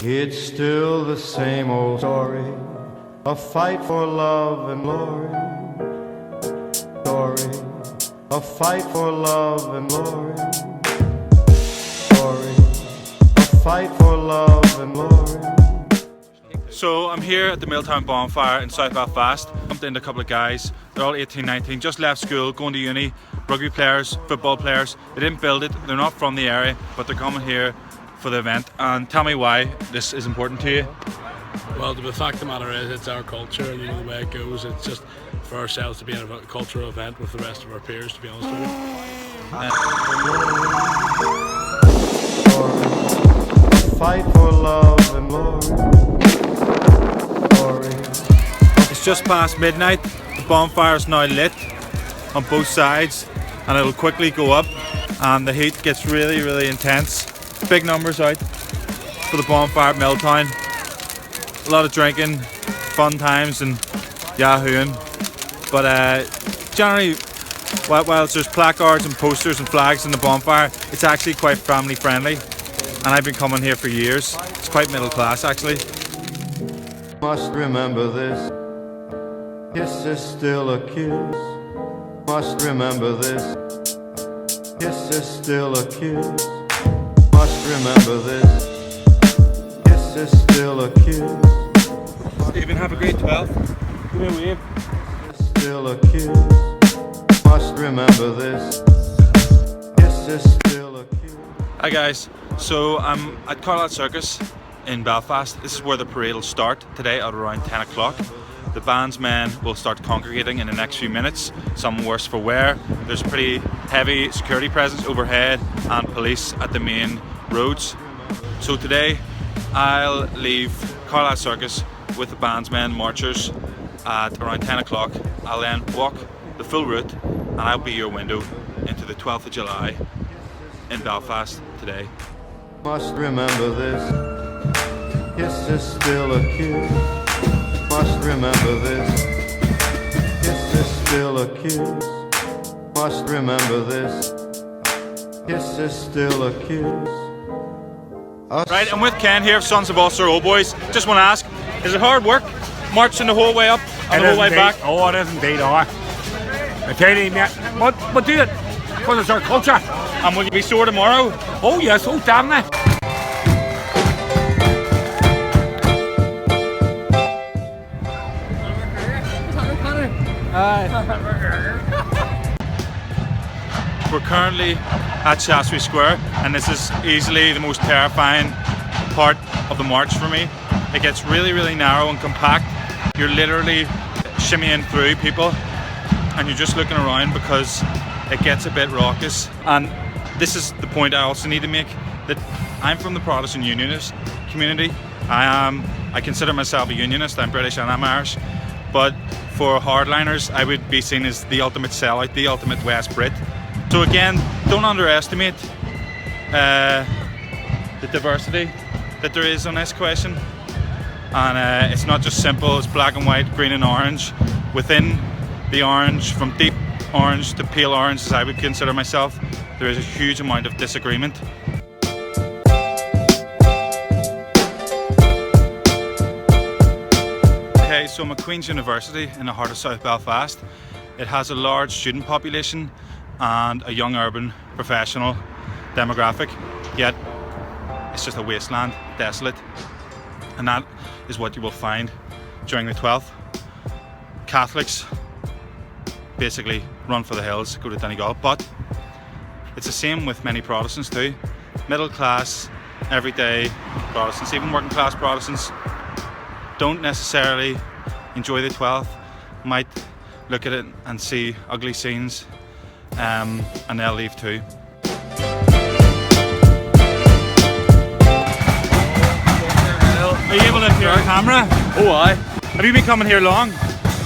It's still the same old story, a fight for love and glory. Story, a fight for love and glory. Story, a fight for love and glory. So I'm here at the Milltown Bonfire in South Belfast. Bumped into a couple of guys. They're all 18, 19, just left school, going to uni, rugby players, football players. They didn't build it, they're not from the area, but they're coming here for the event. And tell me why this is important to you. Well, the fact of the matter is, it's our culture, and you know the way it goes. It's just for ourselves to be in a cultural event with the rest of our peers, to be honest with you. Fight for love and glory. It's just past midnight. The bonfire is now lit on both sides, and it'll quickly go up, and the heat gets really, really intense. Big numbers out for the bonfire at Milltown. A lot of drinking, fun times, and yahooing. But generally, whilst there's placards and posters and flags in the bonfire, it's actually quite family friendly. And I've been coming here for years. It's quite middle class, actually. Must remember this. Kiss is still a kiss. Must remember this. Kiss is still a kiss. Must remember this. Kiss is still a kiss. Stephen, have a great 12th. Give me a wave. Kiss is still a kiss. Must remember this. Kiss is still a kiss. Hi guys. So I'm at Carlisle Circus in Belfast. This is where the parade will start today at around 10 o'clock. The bandsmen will start congregating in the next few minutes, some worse for wear. There's pretty heavy security presence overhead and police at the main roads. So today I'll leave Carlisle Circus with the bandsmen marchers at around 10 o'clock. I'll then walk the full route and I'll be your window into the 12th of July in Belfast today. Must remember this. Kiss is still a kiss. Must remember this. Kiss is still a kiss. Must remember this. Kiss is still a kiss. Right, I'm with Ken here of Sons of Ulster Old Boys. Just want to ask, is it hard work marching the whole way up and the whole way back? Oh, it is indeed. I tell you, mate, but do it because it's our culture. And will you be sore tomorrow? Oh yes, oh definitely. We're currently at Shaftesbury Square, and this is easily the most terrifying part of the march for me. It gets really, really narrow and compact. You're literally shimmying through people, and you're just looking around because it gets a bit raucous. And this is the point I also need to make, that I'm from the Protestant Unionist community. I consider myself a Unionist. I'm British and I'm Irish, but for hardliners I would be seen as the ultimate sellout, the ultimate West Brit. So again, don't underestimate the diversity that there is on this question. And it's not just simple, it's black and white, green and orange. Within the orange, from deep orange to pale orange, as I would consider myself, there is a huge amount of disagreement. Okay, so I'm at Queen's University in the heart of South Belfast. It has a large student population and a young urban professional demographic, yet it's just a wasteland, desolate. And that is what you will find during the 12th. Catholics basically run for the hills, go to Donegal, but it's the same with many Protestants too. Middle class, everyday Protestants, even working class Protestants, don't necessarily enjoy the 12th, might look at it and see ugly scenes, and they'll leave too. Are you able to hear a camera? Oh aye. Have you been coming here long?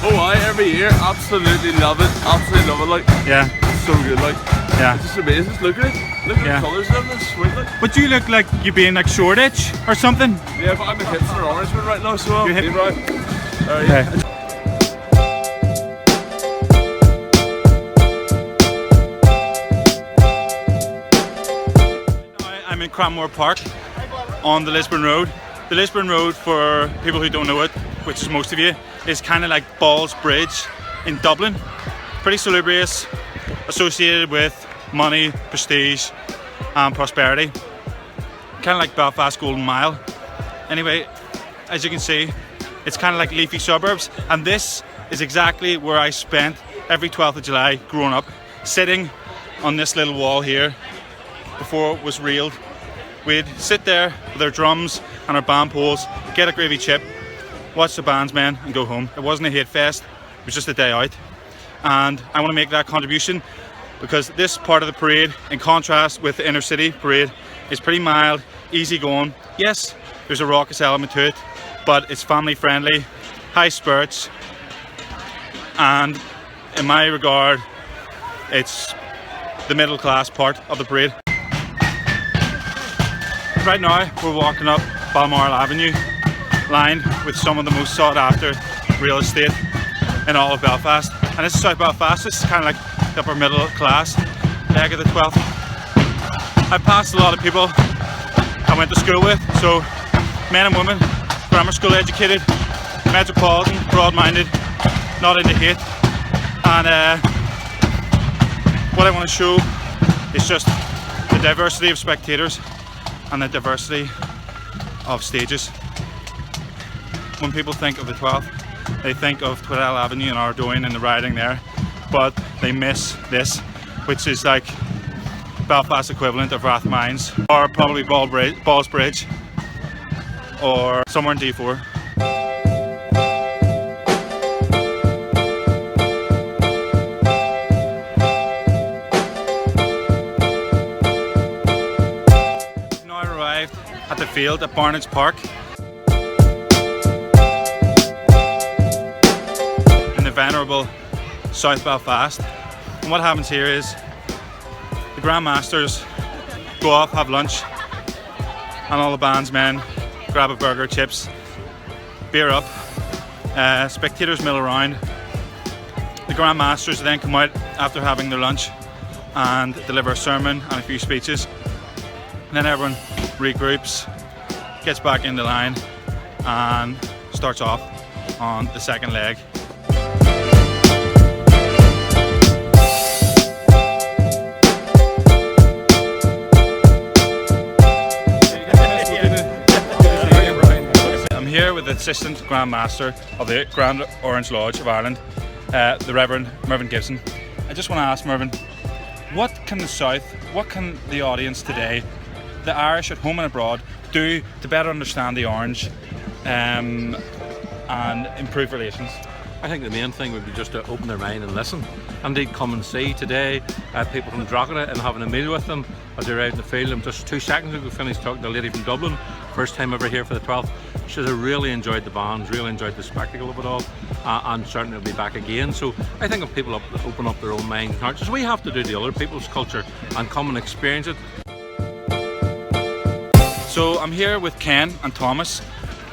Oh aye, every year. Absolutely love it. Absolutely love it, like. Yeah. It's so good, like. Yeah. It's just amazing. Just look at it. Look at the colours of it. It's sweet, like. But you look like you being like Shoreditch or something. Yeah, but I'm a hipster orangeman right now, so you're hip. Right. Okay. I'm in Cranmore Park on the Lisburn Road. The Lisburn Road, for people who don't know it, which is most of you, is kind of like Balls Bridge in Dublin. Pretty salubrious, associated with money, prestige and prosperity. Kind of like Belfast Golden Mile. Anyway, as you can see, it's kind of like leafy suburbs, and this is exactly where I spent every 12th of July growing up, sitting on this little wall here before it was reeled. We'd sit there with our drums and our band poles, get a gravy chip, watch the bands, man, and go home. It wasn't a hate fest, it was just a day out. And I want to make that contribution because this part of the parade, in contrast with the inner city parade, is pretty mild, easy going. Yes, there's a raucous element to it, but it's family friendly, high spirits, and in my regard, it's the middle class part of the parade. Right now, we're walking up Balmoral Avenue, lined with some of the most sought after real estate in all of Belfast. And this is South Belfast. This is kind of like the upper middle class leg of the 12th. I passed a lot of people I went to school with, so men and women, grammar school educated, metropolitan, broad-minded, not into hate. And what I want to show is just the diversity of spectators and the diversity of stages. When people think of the 12th, they think of Twelfth Avenue and Ardoin and the riding there, but they miss this, which is like Belfast equivalent of Rathmines, or probably Balls Bridge, or somewhere in D4. We've now arrived at the field at Barnard's Park. Venerable South Belfast, and what happens here is the Grand Masters go off, have lunch, and all the band's men grab a burger, chips, beer up, spectators mill around. The Grand Masters then come out after having their lunch and deliver a sermon and a few speeches, and then everyone regroups, gets back into line and starts off on the second leg. Here with the Assistant Grand Master of the Grand Orange Lodge of Ireland, the Reverend Mervyn Gibson. I just want to ask Mervyn, what can the South, what can the audience today, the Irish at home and abroad, do to better understand the Orange and improve relations? I think the main thing would be just to open their mind and listen. Indeed, come and see today people from Drogheda and having a meal with them as they arrive in the field. And just 2 seconds ago, we finished talking to a lady from Dublin, first time ever here for the 12th. She said, I really enjoyed the bands, really enjoyed the spectacle of it all, and certainly will be back again. So I think if people open up their own minds and hearts, as we have to do to other people's culture, and come and experience it. So I'm here with Ken and Thomas,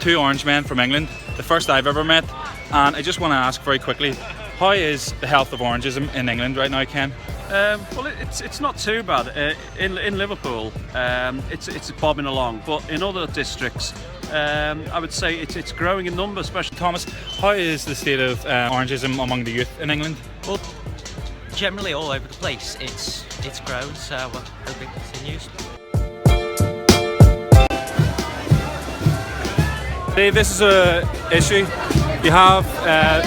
2 Orange men from England, the first I've ever met, and I just want to ask very quickly, how is the health of Orangeism in England right now, Ken? Well, it's not too bad. In Liverpool, it's bobbing along, but in other districts, I would say it's growing in numbers. Especially Thomas, how is the state of Orangeism among the youth in England? Well, generally all over the place, it's grown, so I hope it continues. Dave, this is an issue. You have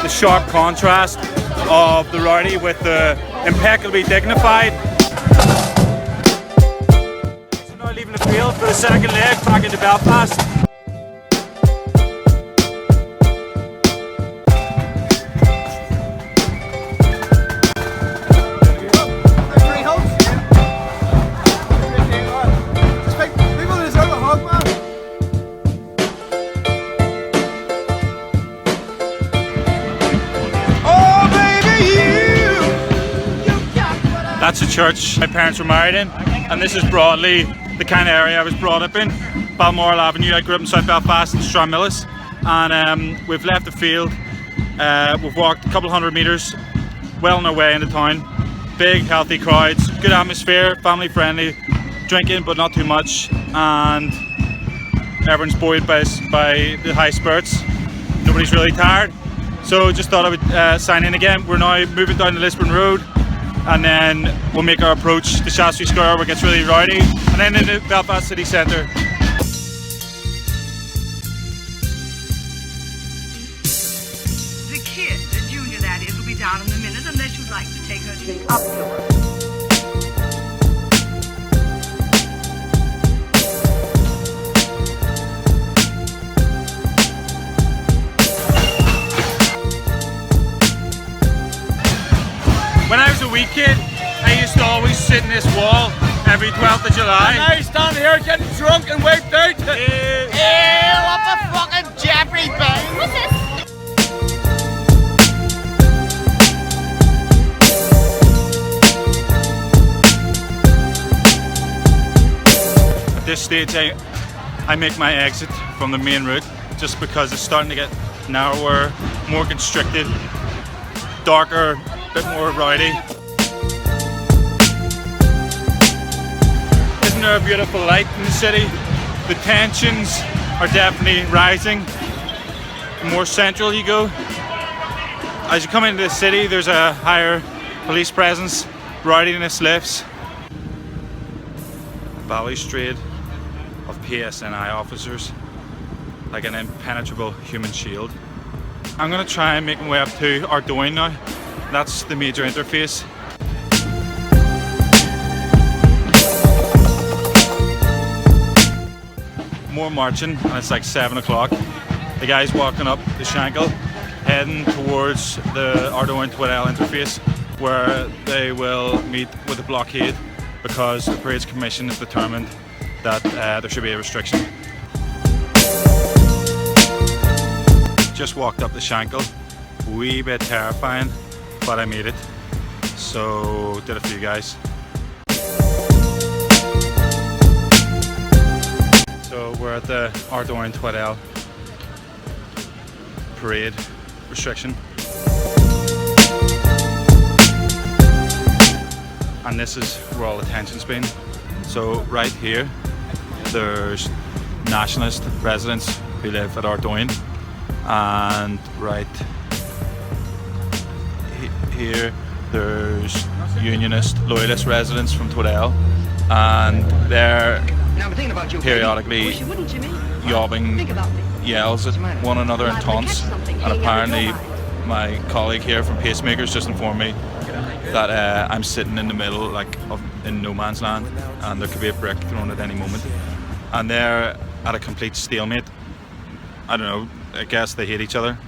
the sharp contrast of the rowdy with the impeccably dignified. So now leaving the field for the second leg back into Belfast. That's a church my parents were married in, and this is broadly the kind of area I was brought up in. Balmoral Avenue. I grew up in South Belfast in Stranmillis, and we've left the field. We've walked a couple hundred metres, well on our way into town. Big, healthy crowds, good atmosphere, family friendly, drinking but not too much, and everyone's buoyed by the high spirits. Nobody's really tired. So just thought I would sign in again. We're now moving down the Lisburn Road, and then we'll make our approach to Shaftesbury Square where it gets really rowdy, and then into Belfast city centre. The kid, the junior that is, will be down in a minute unless you'd like to take her to the opera. When I was a wee kid, I used to always sit in this wall every 12th of July. And now he's down here getting drunk and wiped out. What the fucking Jeffrey Bang? What's this? At this stage, I make my exit from the main route just because it's starting to get narrower, more constricted, darker, a bit more rowdy. Isn't there a beautiful light in the city? The tensions are definitely rising. The more central you go, as you come into the city, there's a higher police presence, rowdiness lifts. A balustrade of PSNI officers, like an impenetrable human shield. I'm going to try and make my way up to Ardoyne now. That's the major interface. More marching, and it's like 7 o'clock. The guys walking up the Shankill, heading towards the Ardoyne-Tweddell interface, where they will meet with the blockade because the Parades Commission is determined that there should be a restriction. Just walked up the Shankill, wee bit terrifying, but I made it. So did a few guys. So we're at the Ardoyne-Tweddell parade restriction, and this is where all the tension's been. So right here, there's nationalist residents who live at Ardoyne, and right here there's unionist, loyalist residents from Tweddell, and they're periodically yobbing yells at one another in taunts. And apparently my colleague here from Pacemakers just informed me that I'm sitting in the middle, like in no man's land, and there could be a brick thrown at any moment, and they're at a complete stalemate. I don't know, I guess they hate each other.